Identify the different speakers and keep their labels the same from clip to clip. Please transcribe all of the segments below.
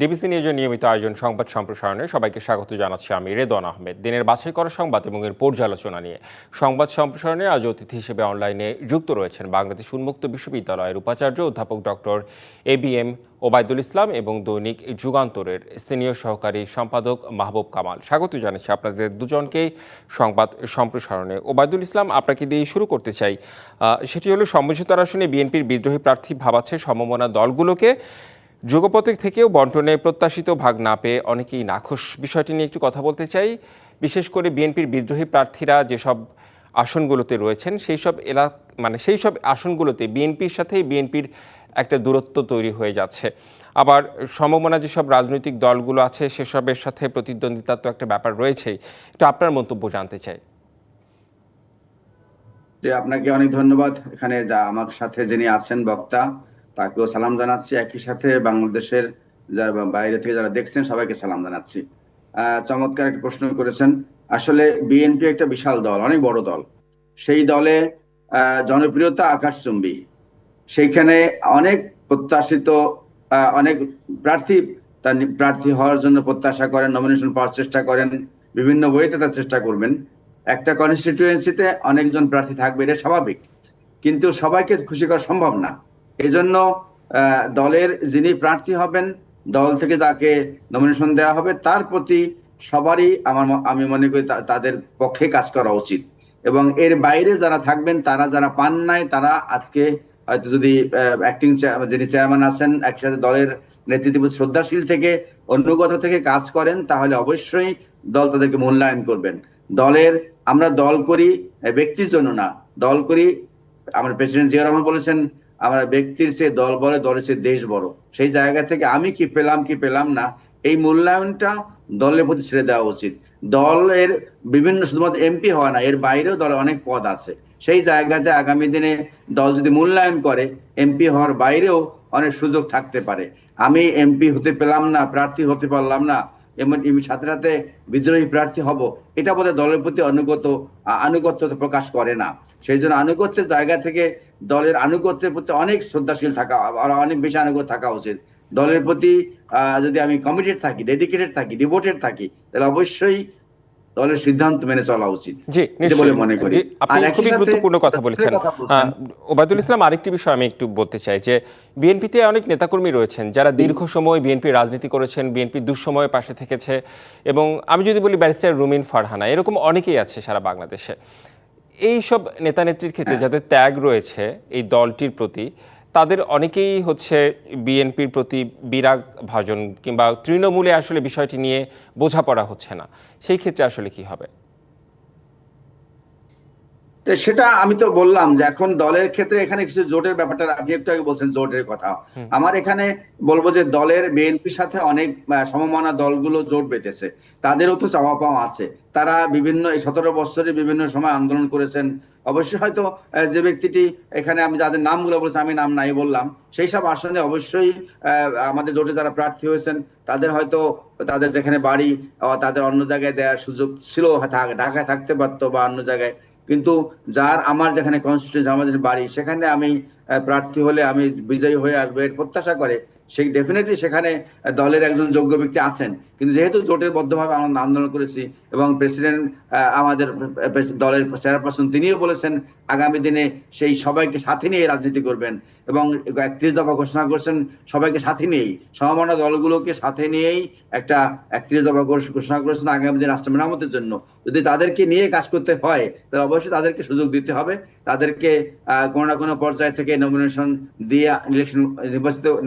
Speaker 1: DBC নিউজের নিয়মিত আয়োজন সংবাদ সম্প্রসারণে সবাইকে স্বাগত জানাচ্ছি আমি রেদওয়ান আহমেদ। দিনের বাছাই করা সংবাদ এবং এর পর্যালোচনা নিয়ে সংবাদ সম্প্রসারণে আজ অতিথি হিসেবে অনলাইনে যুক্ত রয়েছেন বাংলাদেশ উন্মুক্ত বিশ্ববিদ্যালয়ের উপাচার্য অধ্যাপক ডক্টর ABM ওবায়দুল ইসলাম এবং দৈনিক যুগান্তরের সিনিয়র সহকারী সম্পাদক মাহবুব কামাল। স্বাগত জানাচ্ছি আপনাদের দুজনকেই সংবাদ সম্প্রসারণে। ওবায়দুল ইসলাম, আপনাকে দিয়ে শুরু করতে চাই। সেটি হলো সমঝোতার আসনে বিএনপির বিদ্রোহী প্রার্থী ভাবাচ্ছে সমমনা দলগুলোকে। যুগপথিক থেকেও বন্টনে প্রত্যাশিত ভাগ না পেয়ে অনেকেই নাখোশ। বিষয়টি নিয়ে একটু কথা বলতে চাই। বিশেষ করে বিএনপির বিদ্রোহী প্রার্থীরা যেসব আসনগুলোতে রয়েছেন সেই সব আসনগুলোতে বিএনপির সাথেই বিএনপির একটা দূরত্ব তৈরি হয়ে যাচ্ছে। আবার সমমনা যেসব রাজনৈতিক দলগুলো আছে সেসবের সাথে প্রতিদ্বন্দ্বিতার তো একটা ব্যাপার রয়েছেই। একটু আপনার মন্তব্য জানতে চাই।
Speaker 2: আপনাকে অনেক ধন্যবাদ। এখানে আমার সাথে যিনি আছেন বক্তা, তাকেও সালাম জানাচ্ছি। একই সাথে বাংলাদেশের যারা বাইরে থেকে যারা দেখছেন সবাইকে সালাম জানাচ্ছি। চমৎকার একটা প্রশ্ন করেছেন। আসলে বিএনপি একটা বিশাল দল, অনেক বড় দল। সেই দলে জনপ্রিয়তা আকাশচুম্বী। সেইখানে অনেক প্রত্যাশিত অনেক প্রার্থী তার প্রার্থী হওয়ার জন্য প্রত্যাশা করেন, নমিনেশন পাওয়ার চেষ্টা করেন, বিভিন্ন ওয়েতে তার চেষ্টা করবেন। একটা কনস্টিটিউয়েন্সিতে অনেকজন প্রার্থী থাকবে, এটা স্বাভাবিক, কিন্তু সবাইকে খুশি করা সম্ভব না। এই জন্য দলের যিনি প্রার্থী হবেন, দল থেকে যাকে নমিনেশন দেওয়া হবে, তার প্রতি সবারই আমি মনে করি তাদের পক্ষে কাজ করা উচিত। এবং এর বাইরে যারা থাকবেন, তারা যারা পান নাই, তারা আজকে হয়তো যদি অ্যাক্টিং যিনি চেয়ারম্যান আছেন একসাথে দলের নেতৃত্ব শ্রদ্ধাশীল থেকে অনুগত থেকে কাজ করেন, তাহলে অবশ্যই দল তাদেরকে মূল্যায়ন করবেন। আমরা দল করি ব্যক্তির জন্য না, দল করি, আমার প্রেসিডেন্ট জিয়া রহমান বলেছেন, আমরা ব্যক্তির চেয়ে দল বড়, দলের চেয়ে দেশ বড়। সেই জায়গা থেকে আমি কি পেলাম কি পেলাম না, এই মূল্যায়নটা দলের প্রতি ছেড়ে দেওয়া উচিত। দলের বিভিন্ন শুধুমাত্র এমপি হয় না, এর বাইরেও দলের অনেক পদ আছে। সেই জায়গাতে আগামী দিনে দল যদি মূল্যায়ন করে, এমপি হওয়ার বাইরেও অনেক সুযোগ থাকতে পারে। আমি এমপি হতে পেলাম না, প্রার্থী হতে পারলাম না, এমন সাথে সাথে বিদ্রোহী প্রার্থী হব, এটা বোধহয় দলের প্রতি আনুগত্য প্রকাশ করে না। সেই জন্য আনুগত্যের জায়গা থেকে দলের আনুগত্যের প্রতি অনেক শ্রদ্ধাশীল থাকা, অনেক বেশি আনুগত্য থাকা উচিত। দলের প্রতি যদি আমি কমিটেড থাকি, ডেডিকেটেড থাকি, ডিভোটেড থাকি, তাহলে অবশ্যই দলের সিদ্ধান্ত মেনে চলা উচিত বলে মনে করি।
Speaker 1: আপনি খুবই গুরুত্বপূর্ণ কথা বলেছেন ওবায়দুল ইসলাম। আরেকটি বিষয় আমি একটু বলতে চাই যে বিএনপিতে অনেক নেতাকর্মী রয়েছেন যারা দীর্ঘ সময় বিএনপি রাজনীতি করেছেন, বিএনপির দুঃসময়ে পাশে থেকেছে, এবং আমি যদি বলি ব্যারিস্টার রুমিন ফারহানা, এরকম অনেকেই আছে সারা বাংলাদেশে। এই সব নেতা নেত্রীর ক্ষেত্রে যাদের ত্যাগ রয়েছে এই দলটির প্রতি, তাদের অনেকেই বিএনপির প্রতি বিরাগ ভাজন, কিংবা তৃণমূলে আসলে বিষয়টি নিয়ে বোঝাপড়া হচ্ছে না। সেই ক্ষেত্রে আসলে কি হবে?
Speaker 2: সেটা আমি তো বললাম যে এখন দলের ক্ষেত্রে এখানে কিছু জোটের ব্যাপারটা আপনি একটু আগে বলছেন, জোটের কথা। আমার এখানে বলবো যে দলের বিএনপির সাথে অনেক সমমনা দলগুলো জোট বেঁধেছে, তাদেরও তো চাওয়া পাওয়া আছে। তারা বিভিন্ন 17 বছরে বিভিন্ন সময় আন্দোলন করেছেন। অবশ্যই হয়তো যে ব্যক্তিটি এখানে আমি যাদের নামগুলো বলছি, আমি নাম নাই বললাম, সেই সব আসনে অবশ্যই আমাদের জোটে যারা প্রার্থী হয়েছেন তাদের হয়তো তাদের যেখানে বাড়ি তাদের অন্য জায়গায় দেওয়ার সুযোগ ছিল, ঢাকায় থাকতে পারতো বা অন্য জায়গায়। কিন্তু আমার যেখানে কনস্টিটিউয়েন্সি, আমাদের বাড়ি, সেখানে আমি প্রার্থী হলে আমি বিজয়ী হয়ে আসবো এর প্রত্যাশা করে সেই ডেফিনেটলি সেখানে দলের একজন যোগ্য ব্যক্তি আছেন। কিন্তু যেহেতু জোটের বদ্ধভাবে আমরা আন্দোলন করেছি এবং প্রেসিডেন্ট আমাদের দলের চেয়ারপারসন তিনিও বলেছেন আগামী দিনে সেই সবাইকে সাথে নিয়ে রাজনীতি করবেন, এবং 31 দফা ঘোষণা করছেন সবাইকে সাথে নিয়েই, সমমনা দলগুলোকে সাথে নিয়েই একটা 31 দফা ঘোষণা করেছেন আগামী দিন রাষ্ট্র মেরামতের জন্য। যদি তাদেরকে নিয়ে কাজ করতে হয় তাহলে অবশ্যই তাদেরকে সুযোগ দিতে হবে, তাদেরকে কোনো না কোনো পর্যায় থেকে নমিনেশন দিয়ে ইলেকশন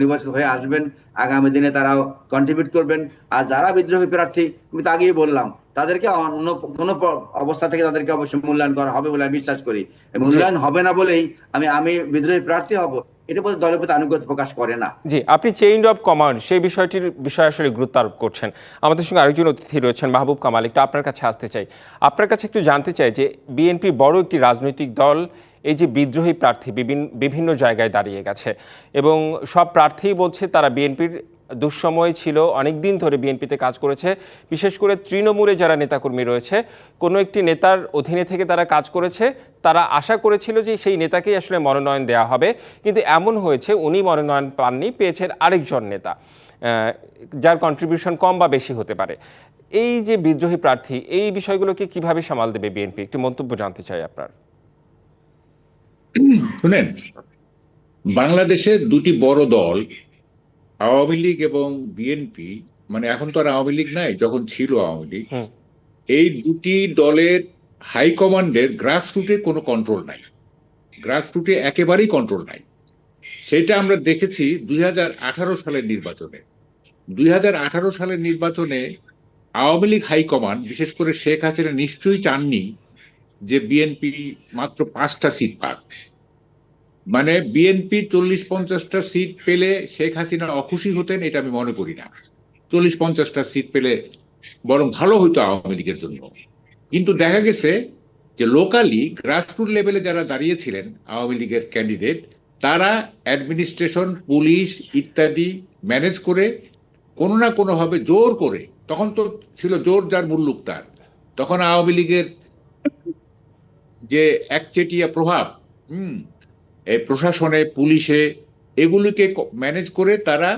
Speaker 2: নির্বাচিত হয়ে আসবেন। আগামী দিনে তারাও কন্ট্রিবিউট করবেন। আর যারা বিদ্রোহী প্রার্থী, আমি তো আগেই বললাম, তাদেরকে অন্য কোনো অবস্থা থেকে তাদেরকে অবশ্যই মূল্যায়ন করা হবে বলে আমি বিশ্বাস করি। মূল্যায়ন হবে না বলেই আমি বিদ্রোহী প্রার্থী হব, এটা বলতে দলের প্রতি আনুগত্য প্রকাশ করে না।
Speaker 1: জি, আপনি চেইন অফ কমান্ড সেই বিষয়ে আসলে গুরুত্ব আরোপ করছেন। আমাদের সঙ্গে আরেকজন অতিথি রয়েছেন মাহবুব কামাল। একটু আপনার কাছে আসতে চাই, আপনার কাছে একটু জানতে চাই যে বিএনপি বড় একটি রাজনৈতিক দল, এই যে বিদ্রোহী প্রার্থী বিভিন্ন জায়গায় দাঁড়িয়ে গেছে এবং সব প্রার্থীই বলছে তারা বিএনপির দুঃসময় ছিল, অনেক দিন ধরে বিএনপিতে কাজ করেছে। বিশেষ করে তৃণমূলে যারা নেতাকর্মী রয়েছে, কোনো একটি নেতার অধীনে থেকে তারা কাজ করেছে, তারা আশা করেছিল যে সেই নেতাকেই আসলে মনোনয়ন দেওয়া হবে, কিন্তু এমন হয়েছে উনি মনোনয়ন পাননি, পেয়েছেন আরেকজন নেতা। যার কন্ট্রিবিউশন কম বা বেশি হতে পারে। এই যে বিদ্রোহী প্রার্থী, এই বিষয়গুলোকে কিভাবে সামাল দেবে বিএনপি, একটু মন্তব্য জানতে চাই আপনার।
Speaker 3: শুনেন, বাংলাদেশে দুটি বড় দল, আওয়ামী লীগ এবং বিএনপি, মানে এখন তো আর আওয়ামী লীগ নাই, যখন ছিল আওয়ামী লীগ,
Speaker 1: হুম।
Speaker 3: এই দুটি দলের হাইকমান্ডের গ্রাসরুটে কোনো কন্ট্রোল নাই। গ্রাসরুটে একেবারেই কন্ট্রোল নাই। সেটা আমরা দেখেছি 2018 সালের নির্বাচনে। 2018 সালের নির্বাচনে আওয়ামী লীগ হাইকমান্ড, বিশেষ করে শেখ হাসিনা, নিশ্চয়ই চাননি যে বিএনপি মাত্র 5টা সিট পাক। মানে বিএনপি 40-50টা সিট পেলে শেখ হাসিনা অখুশি হতেন, এটা আমি মনে করি না। 40-50টা সিট পেলে বরং ভালো হইতো আওয়ামী লীগের জন্য। কিন্তু দেখা গেছে যে লোকালি গ্রাসরুট লেভেলে যারা দাঁড়িয়েছিলেন আওয়ামী লীগের ক্যান্ডিডেট, তারা অ্যাডমিনিস্ট্রেশন, পুলিশ ইত্যাদি ম্যানেজ করে কোনো না কোনো ভাবে জোর করে, তখন তো ছিল জোর যার মুল্লুক তার, তখন আওয়ামী লীগের যে একচেটিয়া প্রভাব, হুম, এই প্রশাসনে, পুলিশে, এগুলিকে ম্যানেজ করে তারা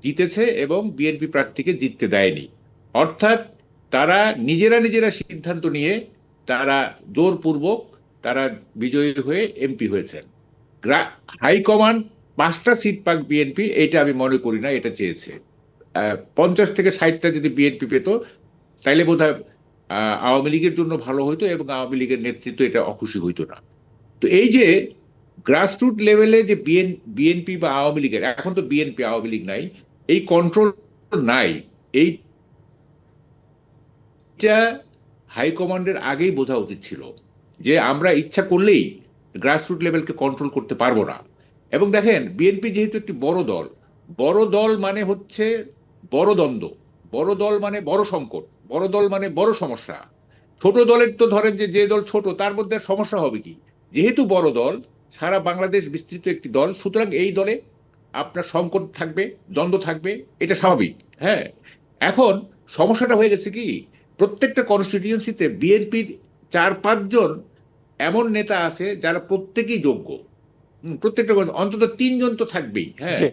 Speaker 3: জিতেছে এবং বিএনপি প্রার্থীকে জিততে দেয়নি। অর্থাৎ তারা নিজেরা নিজেরা সিদ্ধান্ত নিয়ে তারা জোরপূর্বক তারা বিজয়ী হয়ে এমপি হয়েছেন। হাইকমান্ড 5টা সিট পাক বিএনপি, এটা আমি মনে করি না এটা চেয়েছে। 50 থেকে 60টা যদি বিএনপি পেত, তাইলে বোধহয় আওয়ামী লীগের জন্য ভালো হইতো এবং আওয়ামী লীগের নেতৃত্ব এটা অখুশি হইতো না। তো এই যে গ্রাসরুট লেভেলে যে বিএনপি বা আওয়ামী লীগের, এখন তো বিএনপি আওয়ামী লীগ নাই, এই কন্ট্রোল নাই, এইটা হাইকমান্ডের আগেই বোঝা উচিত ছিল যে আমরা ইচ্ছা করলেই গ্রাসরুট লেভেলকে কন্ট্রোল করতে পারবো না। এবং দেখেন, বিএনপি যেহেতু একটি বড় দল, বড় দল মানে হচ্ছে বড় দ্বন্দ্ব, বড় দল মানে বড় সংকট, বড় দল মানে বড় সমস্যা। ছোট দলের তো ধরেন যে যে দল ছোট তার মধ্যে সমস্যা হবে কি? যেহেতু বড় দল, সারা বাংলাদেশ বিস্তৃত একটি দল, সুতরাং এই দলে আপনার সংকট থাকবে, দ্বন্দ্ব থাকবে, এটা স্বাভাবিক। হ্যাঁ, এখন সমস্যাটা হয়ে গেছে কি, প্রত্যেকটা কনস্টিটিউয়েন্সিতে বিএনপির 4-5 জন এমন নেতা আছে যারা প্রত্যেকেই যোগ্য। প্রত্যেকটা অন্তত 3 জন তো থাকবেই। হ্যাঁ,
Speaker 1: জি,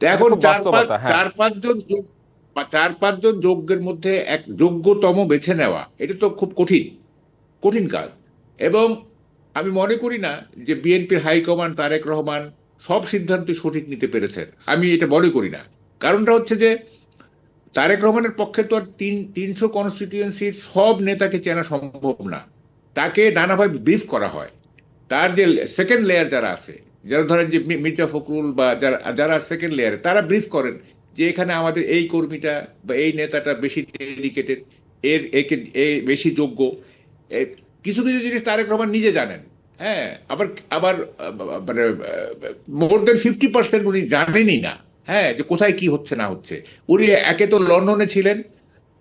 Speaker 3: তো
Speaker 1: এটা
Speaker 3: এখন
Speaker 1: খুব বাস্তবতা। হ্যাঁ।
Speaker 3: 4-5 জন যোগ্যের মধ্যে এক যোগ্যতম বেছে নেওয়া, এটা তো খুব কঠিন কঠিন কাজ। এবং আমি মনে করি না যে বিএনপির হাইকমান্ড তারেক রহমান সব সিদ্ধান্ত সঠিক নিতে পেরেছেন, আমি এটা মনে করি না। কারণটা হচ্ছে যে তারেক রহমানের পক্ষে তো আর 300 কনস্টিটিউয়েন্সির সব নেতাকে চেনা সম্ভব না। তাকে নানাভাবে ব্রিফ করা হয়। তার যে সেকেন্ড লেয়ার যারা আছে, যারা ধরেন যে মির্জা ফখরুল বা যারা যারা সেকেন্ড লেয়ারে, তারা ব্রিফ করেন যে এখানে আমাদের এই কর্মীটা বা এই নেতাটা বেশি ডেডিকেটেড, একে বেশি যোগ্য। কিছু কিছু জিনিস তারেক রহমান নিজে জানেন। হ্যাঁ, আবার আবার মানে মোর দেন 50% উনি জানেনই না। হ্যাঁ, যে কোথায় কি হচ্ছে না হচ্ছে। উনি একে তো লন্ডনে ছিলেন,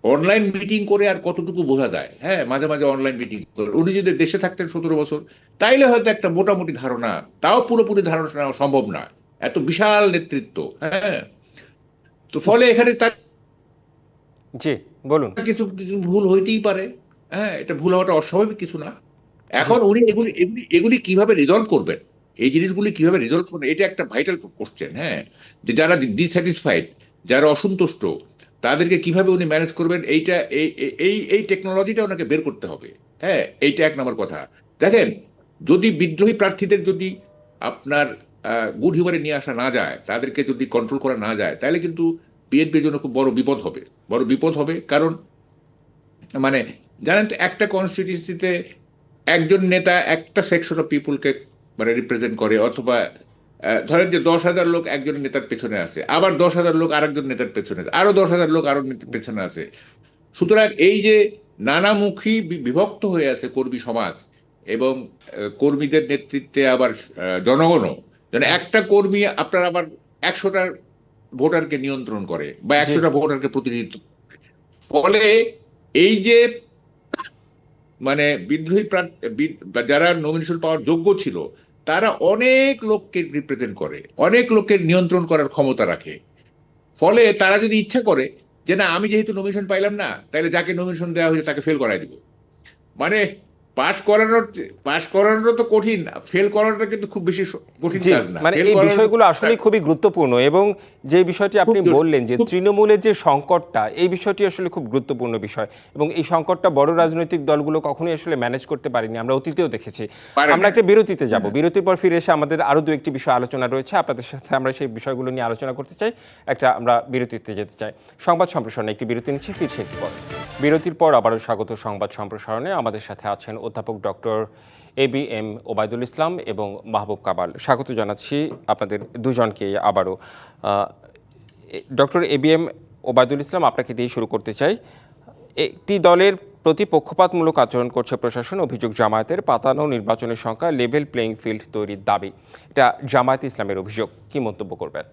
Speaker 3: অনলাইন মিটিং করে আর কতটুকু বোঝা যায়। হ্যাঁ, মাঝে মাঝে অনলাইন মিটিং করে। উনি যদি দেশে থাকতেন 17 বছর, তাইলে হয়তো একটা মোটামুটি ধারণা, তাও পুরোপুরি ধারণা নেওয়া সম্ভব না, এত বিশাল নেতৃত্ব। হ্যাঁ, তো ফলে এখানে তার
Speaker 1: জি, বলুন।
Speaker 3: কিছু কিছু ভুল হইতেই পারে। হ্যাঁ, এটা ভুল হওয়াটা অস্বাভাবিক কিছু না।
Speaker 1: জি,
Speaker 3: এখন উনি এগুলি এগুলি এগুলি কিভাবে রিজলভ করবেন, এই জিনিসগুলি কিভাবে রিজলভ করবেন, এটা একটা ভাইটাল কোশ্চেন। হ্যাঁ, যে যারা ডিস্যাটিসফাইড, যারা অসন্তুষ্ট, তাদেরকে কিভাবে উনি ম্যানেজ করবেন, এইটা এই এই এই টেকনোলজিটা ওনাকে বের করতে হবে। হ্যাঁ, এইটা 1 নম্বর কথা। দেখেন, যদি বিদ্রোহী প্রার্থীদের যদি আপনার গুড হিউমারে নিয়ে আসা না যায়, তাদেরকে যদি কন্ট্রোল করা না যায়, তাহলে কিন্তু বিএনপির জন্য খুব বড় বিপদ হবে, বড় বিপদ হবে। কারণ মানে জানেন তো, একটা কনস্টিটিউন্সিতে একজন নেতা একটা সেকশন অফ পিপুলকে মানে রিপ্রেজেন্ট করে, অথবা ধরেন যে 10,000 লোক একজন নেতার পেছনে আছে, আবার 10,000 লোক আরেকজন নেতার পেছনে আছে, আরো 10,000 লোক আরো নেতার পেছনে আছে। সুতরাং এই যে নানামুখী বিভক্ত হয়ে আছে কর্মী সমাজ, এবং কর্মীদের নেতৃত্বে আবার জনগণও, যেন একটা কর্মী আপনার আবার 100টা ভোটারকে নিয়ন্ত্রণ করে বা
Speaker 1: জি,
Speaker 3: 100টা ভোটারকে প্রতিনিধিত্ব। ফলে এই যে মানে বিদ্রোহী যারা নমিনেশন পাওয়ার যোগ্য ছিল, তারা অনেক লোককে রিপ্রেজেন্ট করে, অনেক লোকের নিয়ন্ত্রণ করার ক্ষমতা রাখে। ফলে তারা যদি ইচ্ছা করে যে না, আমি যেহেতু নমিনেশন পাইলাম না, তাহলে যাকে নমিনেশন দেওয়া হয়েছে তাকে ফেল করাই দিব, মানে পাশ করানো তো কঠিন, ফেল করাটা কিন্তু খুব বেশি কঠিন
Speaker 1: জি,
Speaker 3: কাজ না।
Speaker 1: মানে
Speaker 3: ফেল
Speaker 1: এই
Speaker 3: করানো
Speaker 1: বিষয়গুলো আসলে খুবই গুরুত্বপূর্ণ, এবং যে বিষয়টি আপনি
Speaker 3: খুব
Speaker 1: বললেন যে
Speaker 3: খুব
Speaker 1: তৃণমূলের যে সংকটটা, এই বিষয়টি আসলে খুব গুরুত্বপূর্ণ বিষয়, এবং এই সংকটটা বড় রাজনৈতিক দলগুলো কখনোই আসলে ম্যানেজ করতে পারেনি, আমরা অতীতেও দেখেছি।
Speaker 3: পারে
Speaker 1: আমরা
Speaker 3: না।
Speaker 1: একটা বিরতিতে যাব, বিরতির পর ফিরে এসে আমাদের আরো দু একটি বিষয় আলোচনা রয়েছে, আপনাদের সাথে আমরা সেই বিষয়গুলো নিয়ে আলোচনা করতে চাই। আমরা বিরতিতে যেতে চাই। সংবাদ সম্প্রসারণে একটি বিরতি নিচ্ছি, ফিরছে একটু পর। বিরতির পর আবারও স্বাগত সংবাদ সম্প্রসারণে। আমাদের সাথে আছেন অধ্যাপক ডক্টর ABM ওবায়দুল ইসলাম এবং মাহবুব কামাল। স্বাগত জানাচ্ছি আপনাদের দুজনকে আবারও। ডক্টর ABM ওবায়দুল ইসলাম, আপনাকে দিয়ে শুরু করতে চাই। একটি দলের প্রতি পক্ষপাতমূলক আচরণ করছে প্রশাসন, অভিযোগ জামায়াতের। পাতানো নির্বাচনের সংখ্যা লেভেল প্লেইং ফিল্ড তৈরির দাবি, এটা জামায়াত ইসলামের অভিযোগ। কি মন্তব্য করবেন?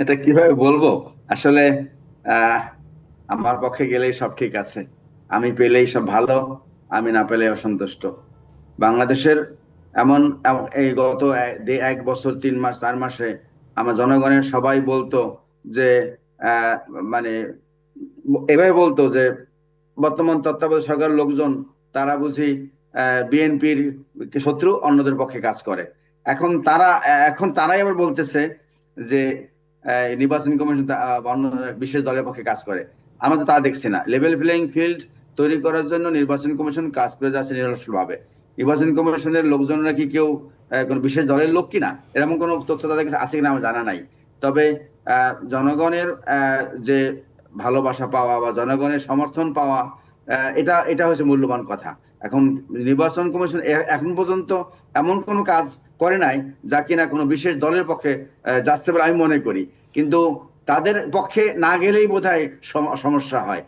Speaker 2: এটা কিভাবে বলবো আসলে, আহ আমার পক্ষে গেলেই সব ঠিক আছে, আমি পেলেই সব ভালো, আমি না পেলে অসন্তুষ্ট। বাংলাদেশের এই গত 1 বছর 3 মাস 4 মাসে আমার জনগণের সবাই বলতো যে আহ, মানে এভাবে বলতো যে বর্তমান তত্ত্বাবধায়ক সরকারের লোকজন তারা বুঝি বিএনপির শত্রু, অন্যদের পক্ষে কাজ করে। এখন তারাই আবার বলতেছে যে নির্বাচন কমিশন অন্য বিশেষ দলের পক্ষে কাজ করে। আমরা তো তা দেখছি না। লেভেল প্লেইং ফিল্ড তৈরি করার জন্য নির্বাচন কমিশন কাজ করে যাচ্ছে নিরলসভাবে। নির্বাচন কমিশনের লোকজনরা কি কেউ কোনো বিশেষ দলের লোক কিনা, এরকম কোনো তথ্য তাদের কাছে আছে কিনা আমার জানা নাই। তবে জনগণের যে ভালোবাসা পাওয়া বা জনগণের সমর্থন পাওয়া, এটা এটা হচ্ছে মূল্যবান কথা। এখন নির্বাচন কমিশন এখন পর্যন্ত এমন কোনো কাজ করে নাই যা কিনা কোনো বিশেষ দলের পক্ষে যাচ্ছে বলে আমি মনে করি। কিন্তু তাদের পক্ষে না গেলেই বোধহয় সমস্যা হয়।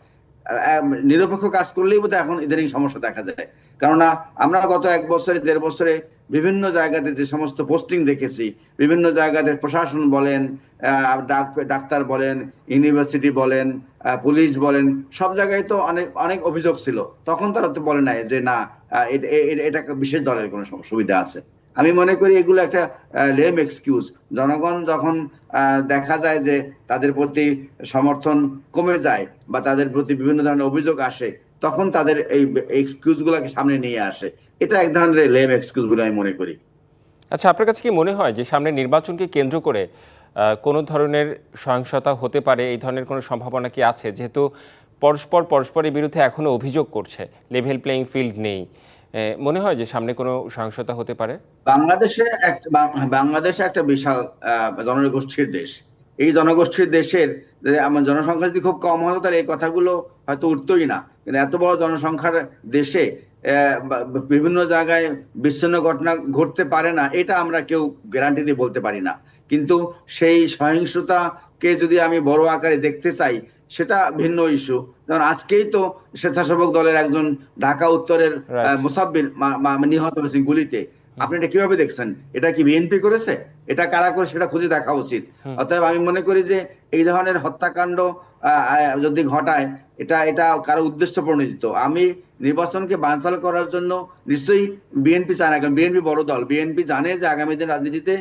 Speaker 2: নিরপেক্ষ কাজ করলেই বোধহয় এখন ইদানিং সমস্যা দেখা যায়। কেননা আমরা গত 1 বছরে 1.5 বছরে বিভিন্ন জায়গাতে যে সমস্ত পোস্টিং দেখেছি, বিভিন্ন জায়গাতে প্রশাসন বলেন, ডাক্তার বলেন, ইউনিভার্সিটি বলেন, পুলিশ বলেন, সব জায়গায় তো অনেক অনেক অভিযোগ ছিল। তখন তারা তো বলে নাই যে না, এটা বিশেষ দলের কোনো সুবিধা আছে। আমি মনে করি এগুলো একটা লেম এক্সকিউজ। জনগণ যখন দেখা যায় যে তাদের প্রতি সমর্থন কমে যায় বা তাদের প্রতি বিভিন্ন ধরনের অভিযোগ আসে, তখন তাদের এই এক্সকিউজ গুলাকে সামনে নিয়ে আসে। এটা এক ধরনের লেম এক্সকিউজ বলে আমি মনে করি।
Speaker 1: আচ্ছা, আপনার কাছে কি মনে হয় যে সামনে নির্বাচনকে কেন্দ্র করে কোনো ধরনের সহিংসতা হতে পারে? এই ধরনের কোনো সম্ভাবনা কি আছে, যেহেতু পরস্পরের বিরুদ্ধে এখনো অভিযোগ করছে, লেভেল প্লেইং ফিল্ড নেই? মনে হয় যে সামনে কোনো সহিংসতা হতে পারে?
Speaker 2: বাংলাদেশে একটা বিশাল জনগোষ্ঠীর দেশ। এই জনগোষ্ঠীর দেশের আমার জনসংখ্যা যদি খুব কম হতো তাহলে এই কথাগুলো হয়তো উঠতোই না। কিন্তু এত বড় জনসংখ্যার দেশে বিভিন্ন জায়গায় বিচ্ছিন্ন ঘটনা ঘটতে পারে না, এটা আমরা কেউ গ্যারান্টি দিয়ে বলতে পারি না। কিন্তু সেই সহিংসতাকে যদি আমি বড় আকারে দেখতে চাই, সেটা ভিন্ন ইস্যু। যেমন আজকেই তো স্বেচ্ছাসেবক দলের একজন ঢাকা উত্তরের
Speaker 1: রাইট।
Speaker 2: মুসাব্বির নিহত হয়েছেন গুলিতে। আপনি এটা কিভাবে দেখছেন? এটা কি বিএনপি করেছে? এটা কারা করে সেটা খুঁজে দেখা উচিত। অতএব আমি মনে করি যে এই ধরনের হত্যাকাণ্ড যদি ঘটায়, এটা এটা কারো উদ্দেশ্য প্রণোদিত। আমি নির্বাচনকে বানচাল করার জন্য নিশ্চয়ই বিএনপি চায় না, কারণ বিএনপি বড় দল। বিএনপি জানে যে আগামী দিন রাজনীতিতে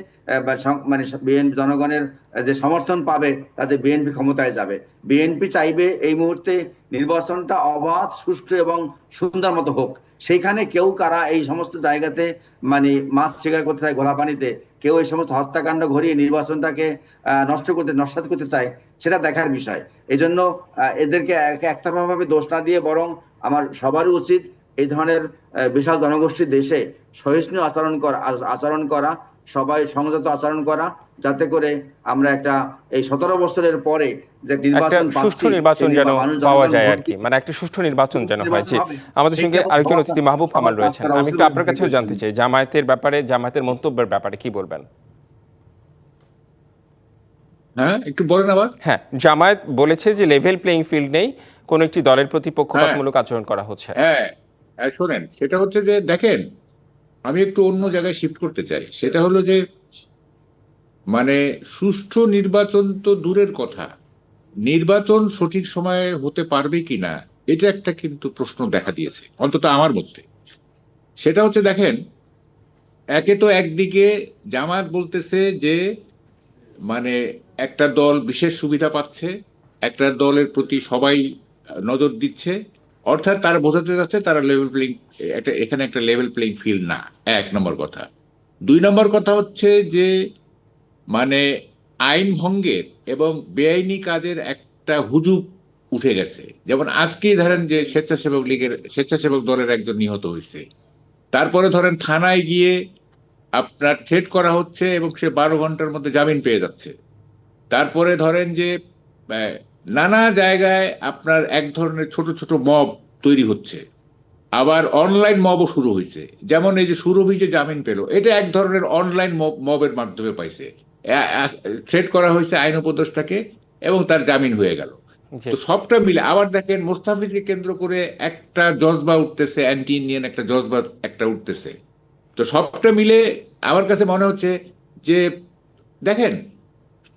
Speaker 2: মানে বিএনপি জনগণের যে সমর্থন পাবে তাতে বিএনপি ক্ষমতায় যাবে। বিএনপি চাইবে এই মুহূর্তে নির্বাচনটা অবাধ, সুষ্ঠু এবং সুন্দর মতো হোক। সেইখানে কেউ কারা এই সমস্ত জায়গাতে মানে মাছ শিকার করতে চায় ঘোলা পানিতে, কেউ এই সমস্ত হত্যাকাণ্ড ঘটিয়ে নির্বাচনটাকে নস্যাৎ করতে চায়, সেটা দেখার বিষয়। এই জন্য এদেরকে একতরফাভাবে দোষ না দিয়ে বরং আমার সবারই উচিত এই ধরনের বিশাল জনগোষ্ঠীর দেশে সহিষ্ণু আচরণ করা, সবাই সংযত আচরণ করা, যাতে করে আমরা একটা এই 17 বছরের পরে যে
Speaker 1: একটা
Speaker 2: নির্বাচন
Speaker 1: সুষ্ঠু
Speaker 2: পাচ্ছি,
Speaker 1: নির্বাচন যেন পাওয়া যায় আর কি, মানে একটা সুষ্ঠু নির্বাচন যেন হয়। যে আমাদের সঙ্গে আরেকজন অতিথি মাহবুব কামাল রয়েছেন, আমি একটু আপনার কাছেও জানতে চাই জামায়াতের মন্তব্যের ব্যাপারে কি বলবেন?
Speaker 3: হ্যাঁ, একটু বলেন আবার।
Speaker 1: হ্যাঁ, জামায়াত বলেছে যে লেভেল প্লেইং ফিল্ড নেই, কোন একটি দলের প্রতি পক্ষপাতমূলক আচরণ করা হচ্ছে।
Speaker 3: হ্যাঁ, শোনেন, সেটা হচ্ছে যে দেখেন, আমি একটু অন্য জায়গায় শিফট করতে চাই। সেটা হলো যে মানে সুষ্ঠু নির্বাচন তো দূরের কথা, নির্বাচন সঠিক সময়ে হতে পারবে কিনা এটা একটা কিন্তু প্রশ্ন দেখা দিয়েছে, অন্তত আমার মধ্যে। সেটা হচ্ছে দেখেন, একে তো একদিকে জামায়াত বলতেছে যে মানে একটা দল বিশেষ সুবিধা পাচ্ছে, একটা দলের প্রতি সবাই নজর দিচ্ছে, অর্থাৎ তারা বোঝাতে যাচ্ছে তারা এখানে একটা লেভেল প্লেইং ফিল্ড না, 1 নম্বর কথা। 2 নম্বর কথা হচ্ছে যে মানে আইন ভঙ্গের এবং বেআইনি কাজের একটা হুজুগ উঠে গেছে। যেমন আজকেই ধরেন যে স্বেচ্ছাসেবক দলের একজন নিহত হয়েছে, তারপরে ধরেন থানায় গিয়ে আপনার থ্রেট করা হচ্ছে এবং সে 12 ঘন্টার মধ্যে জামিন পেয়ে যাচ্ছে। তারপরে ধরেন যে নানা জায়গায় আপনার এক ধরনের ছোট ছোট মব তৈরি হচ্ছে, আবার অনলাইন মবও শুরু হয়েছে। যেমন এই যে সুরভি যে জামিন পেল, এটা এক ধরনের অনলাইন মবের মাধ্যমে পাইছে। থ্রেট করা হয়েছে আইন উপদেষ্টাকে এবং তার জামিন হয়ে গেল।
Speaker 1: জি।
Speaker 3: তো সবটা মিলে আবার দেখেন মোস্তাফিজকে কেন্দ্র করে একটা জজবা উঠতেছে, অ্যান্টি ইন্ডিয়ান একটা জজবা একটা উঠতেছে। তো সবটা মিলে আমার কাছে মনে হচ্ছে যে দেখেন,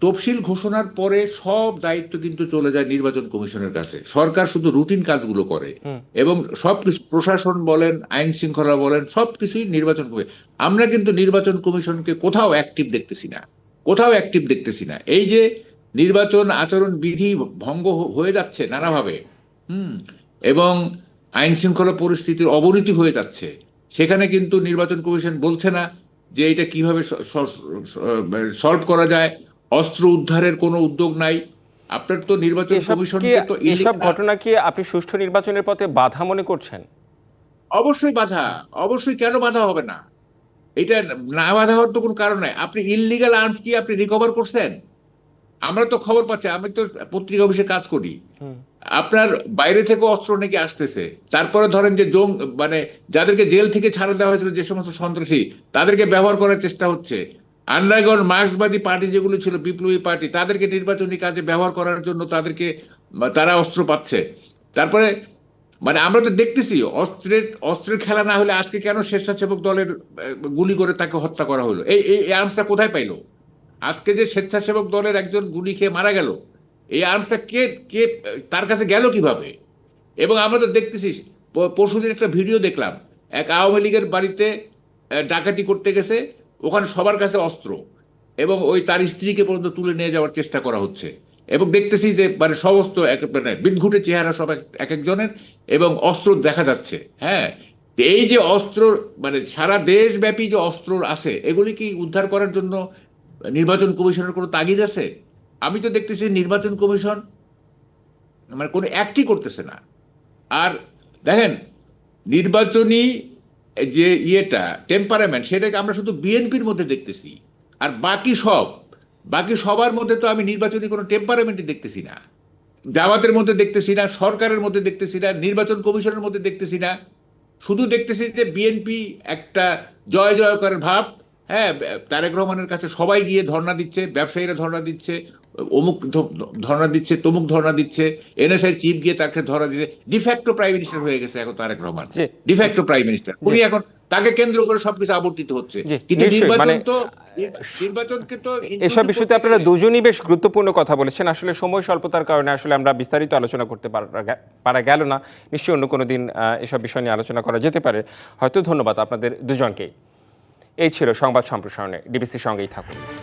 Speaker 3: তফসিল ঘোষণার পরে সব দায়িত্ব কিন্তু চলে যায় নির্বাচন কমিশনের কাছে। সরকার শুধু রুটিন কাজগুলো করে এবং সবকিছু প্রশাসন বলেন, আইন শৃঙ্খলা বলেন, সবকিছুই নির্বাচন কমিশন। আমরা কিন্তু নির্বাচন কমিশনকে কোথাও অ্যাক্টিভ দেখতেছি না। এই যে নির্বাচন আচরণ বিধি ভঙ্গ হয়ে যাচ্ছে নানাভাবে, এবং আইন শৃঙ্খলা পরিস্থিতির অবনতি হয়ে যাচ্ছে, সেখানে কিন্তু নির্বাচন কমিশন বলছে না যে এটা কিভাবে সলভ করা যায়। অস্ত্র উদ্ধারের কোনো উদ্যোগ নাই। আপনার তো নির্বাচন কমিশনকে তো
Speaker 1: এসব ঘটনা কি আপনি সুষ্ঠু নির্বাচনের পথে বাধা মনে করছেন?
Speaker 3: অবশ্যই বাধা, অবশ্যই, কেন বাধা হবে না? এটা না বাধা হওয়ার তো কোনো কারণ নাই। আপনি ইললিগাল আর্মস কি আপনি রিকভার করছেন? আমরা তো খবর পাচ্ছি, আমি তো পত্রিকা অফিসে কাজ করি, আপনার বাইরে থেকে অস্ত্র নাকি আসতেছে। তারপরে ধরেন যে মানে যাদেরকে জেল থেকে ছাড়া দেওয়া হয়েছিল, যে সমস্ত সন্ত্রাসী, তাদেরকে ব্যবহার করার চেষ্টা হচ্ছে। আন্ডারগ্রাউন্ড মার্ক্সবাদী পার্টি যেগুলো ছিল, বিপ্লবী পার্টি, তাদেরকে নির্বাচনী কাজে ব্যবহার করার জন্য তারা অস্ত্র পাচ্ছে। তারপরে মানে আমরা তো দেখতেছি অস্ত্রের খেলা না হলে আজকে কেন স্বেচ্ছাসেবক দলের গুলি করে তাকে হত্যা করা হলো? এই আর্মসটা কোথায় পাইলো? আজকে যে স্বেচ্ছাসেবক দলের একজন গুলি খেয়ে মারা গেল, এই আর্মসটা কে কে তার কাছে গেল কিভাবে? এবং আমরা তো দেখতেছি, পরশুদিন একটা ভিডিও দেখলাম, এক আওয়ামী লীগের বাড়িতে ডাকাতি করতে গেছে, ওখানে সবার কাছে অস্ত্র, এবং ওই তার স্ত্রীকে পর্যন্ত তুলে নিয়ে যাওয়ার চেষ্টা করা হচ্ছে। এবং দেখতেছি যে মানে সমস্ত মানে বিদঘুটে চেহারা সব এক একজনের, এবং অস্ত্র দেখা যাচ্ছে। হ্যাঁ, এই যে অস্ত্র মানে সারা দেশব্যাপী যে অস্ত্র আছে, এগুলি কি উদ্ধার করার জন্য নির্বাচন কমিশনের কোনো তাগিদ আছে? আমি তো দেখতেছি নির্বাচন কমিশন মানে কোনো অ্যাক্টই করতেছে না। আর দেখেন, নির্বাচনী যে টেম্পারামেন্ট, সেটাকে আমরা শুধু বিএনপির মধ্যে দেখতেছি। আর বাকি সবার মধ্যে তো আমি নির্বাচনী কোনো টেম্পারামেন্টই দেখতেছি না। জামাতের মধ্যে দেখতেছি না, সরকারের মধ্যে দেখতেছি না, নির্বাচন কমিশনের মধ্যে দেখতেছি না। শুধু দেখতেছি যে বিএনপি একটা জয় জয় করার ভাব। হ্যাঁ, তারেক রহমানের কাছে সবাই গিয়ে ধর্ণা দিচ্ছে, ব্যবসায়ীরা ধর্ণা দিচ্ছে, অমুক ধর্ণা দিচ্ছে, তমুক ধর্ণা দিচ্ছে, এনএসআই চিফ গিয়ে তাকে ধরা দিচ্ছে। ডিফ্যাক্টো প্রাইম মিনিস্টার হয়ে গেছে এখন Tarique Rahman, de facto prime minister. উনি এখন তাকে কেন্দ্র করে সবকিছু আবর্তিত হচ্ছে। কিন্তু নির্বাচনকে তো
Speaker 1: এসব বিষয়তে আপনারা দুজনই বেশ গুরুত্বপূর্ণ কথা বলেছেন। আসলে সময় স্বল্পতার কারণে আসলে আমরা বিস্তারিত আলোচনা করতে পারা গেল না। নিশ্চয়ই অন্য কোনো দিন এসব বিষয় নিয়ে আলোচনা করা যেতে পারে হয়তো। ধন্যবাদ আপনাদের দুজনকেই। এই ছিল সংবাদ সম্প্রসারণে। ডিবিসির সঙ্গেই থাকুন।